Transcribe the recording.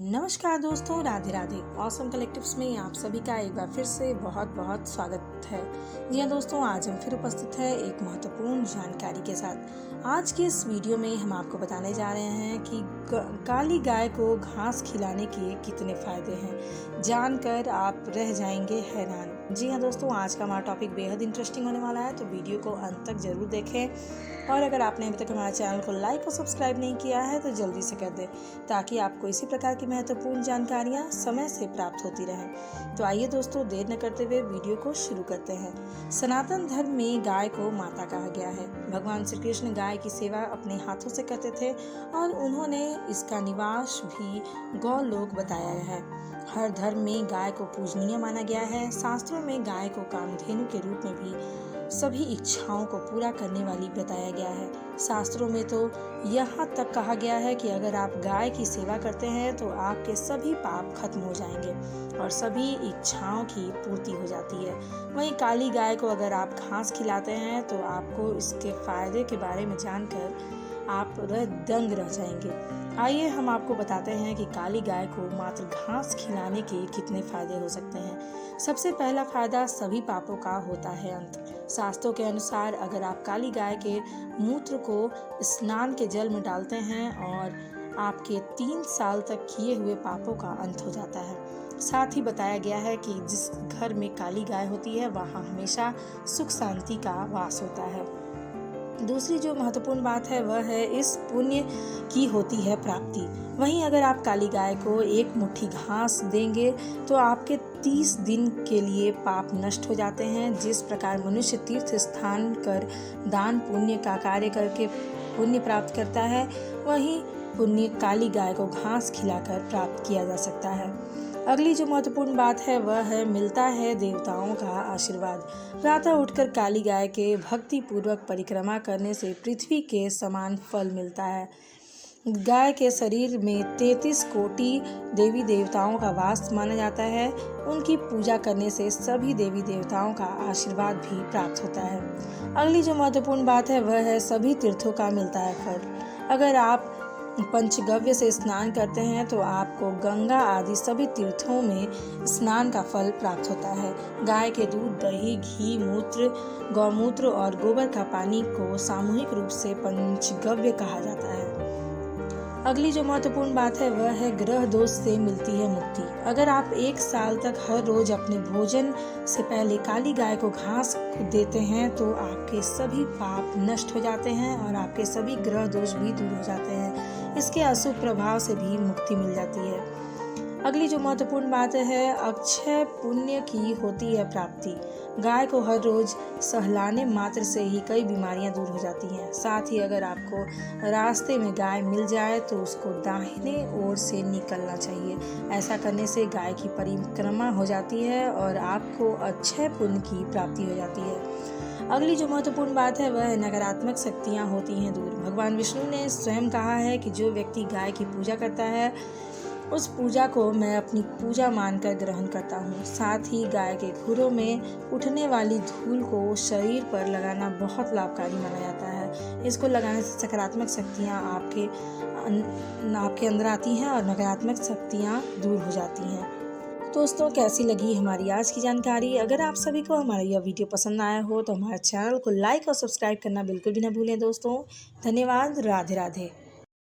नमस्कार दोस्तों, Radhe Radhe. Awesome collectives में आप सभी का एक बार फिर से बहुत बहुत स्वागत है। जी हाँ दोस्तों, आज हम फिर उपस्थित हैं एक महत्वपूर्ण जानकारी के साथ। आज के इस वीडियो में हम आपको बताने जा रहे हैं कि काली गाय को घास खिलाने के कितने फायदे हैं। जानकर आप रह जाएंगे हैरान। जी हाँ दोस्तों, आज का हमारा टॉपिक बेहद इंटरेस्टिंग होने वाला है, तो वीडियो को अंत तक जरूर देखें। और अगर आपने अभी तक हमारे चैनल को लाइक और सब्सक्राइब नहीं किया है तो जल्दी से कर दें, ताकि आपको इसी प्रकार की महत्वपूर्ण जानकारियाँ समय से प्राप्त होती रहें। तो आइए दोस्तों, देर न करते हुए वीडियो को शुरू करते हैं। सनातन धर्म में गाय को माता कहा गया है। भगवान श्री कृष्ण गाय की सेवा अपने हाथों से करते थे और उन्होंने इसका निवास भी गौलोक बताया है। हर धर्म में गाय को पूजनीय माना गया है। शास्त्रों में गाय को कामधेनु के रूप में भी सभी इच्छाओं को पूरा करने वाली बताया गया है। शास्त्रों में तो यहाँ तक कहा गया है कि अगर आप गाय की सेवा करते हैं तो आपके सभी पाप खत्म हो जाएंगे और सभी इच्छाओं की पूर्ति हो जाती है। वहीं काली गाय को अगर आप घास खिलाते हैं तो आपको इसके फायदे के बारे में जानकर आप दंग रह जाएंगे। आइए हम आपको बताते हैं कि काली गाय को मात्र घास खिलाने के कितने फायदे हो सकते हैं। सबसे पहला फायदा सभी पापों का होता है अंत। शास्त्रों के अनुसार अगर आप काली गाय के मूत्र को स्नान के जल में डालते हैं और आपके 3 साल तक किए हुए पापों का अंत हो जाता है। साथ ही बताया गया है कि जिस घर में काली गाय होती है वहाँ हमेशा सुख शांति का वास होता है। दूसरी जो महत्वपूर्ण बात है वह है इस पुण्य की होती है प्राप्ति। वहीं अगर आप काली गाय को एक मुट्ठी घास देंगे तो आपके 30 दिन के लिए पाप नष्ट हो जाते हैं। जिस प्रकार मनुष्य तीर्थ स्थान कर दान पुण्य का कार्य करके पुण्य प्राप्त करता है, वहीं पुण्य काली गाय को घास खिलाकर प्राप्त किया जा सकता है। अगली जो महत्वपूर्ण बात है वह है मिलता है देवताओं का आशीर्वाद। प्रातः उठकर काली गाय के भक्ति पूर्वक परिक्रमा करने से पृथ्वी के समान फल मिलता है। गाय के शरीर में 33 कोटि देवी देवताओं का वास माना जाता है। उनकी पूजा करने से सभी देवी देवताओं का आशीर्वाद भी प्राप्त होता है। अगली जो महत्वपूर्ण बात है वह है सभी तीर्थों का मिलता है फल। अगर आप पंचगव्य से स्नान करते हैं तो आपको गंगा आदि सभी तीर्थों में स्नान का फल प्राप्त होता है। गाय के दूध, दही, घी, मूत्र, गौमूत्र और गोबर का पानी को सामूहिक रूप से पंचगव्य कहा जाता है। अगली जो महत्वपूर्ण बात है वह है ग्रह दोष से मिलती है मुक्ति। अगर आप 1 साल तक हर रोज अपने भोजन से पहले काली गाय को घास देते हैं तो आपके सभी पाप नष्ट हो जाते हैं और आपके सभी ग्रह दोष भी दूर हो जाते हैं। इसके अशुभ प्रभाव से भी मुक्ति मिल जाती है। अगली जो महत्वपूर्ण बात है अक्षय पुण्य की होती है प्राप्ति। गाय को हर रोज सहलाने मात्र से ही कई बीमारियां दूर हो जाती हैं। साथ ही अगर आपको रास्ते में गाय मिल जाए तो उसको दाहिने ओर से निकलना चाहिए। ऐसा करने से गाय की परिक्रमा हो जाती है और आपको अक्षय पुण्य की प्राप्ति हो जाती है। अगली जो महत्वपूर्ण बात है वह नकारात्मक शक्तियाँ होती हैं दूर। भगवान विष्णु ने स्वयं कहा है कि जो व्यक्ति गाय की पूजा करता है उस पूजा को मैं अपनी पूजा मानकर ग्रहण करता हूँ। साथ ही गाय के खुरों में उठने वाली धूल को शरीर पर लगाना बहुत लाभकारी माना जाता है। इसको लगाने से सकारात्मक शक्तियाँ आपके अंदर आती हैं और नकारात्मक शक्तियाँ दूर हो जाती हैं। दोस्तों, कैसी लगी हमारी आज की जानकारी? अगर आप सभी को हमारा यह वीडियो पसंद आया हो तो हमारे चैनल को लाइक और सब्सक्राइब करना बिल्कुल भी ना भूलें दोस्तों। धन्यवाद। राधे राधे।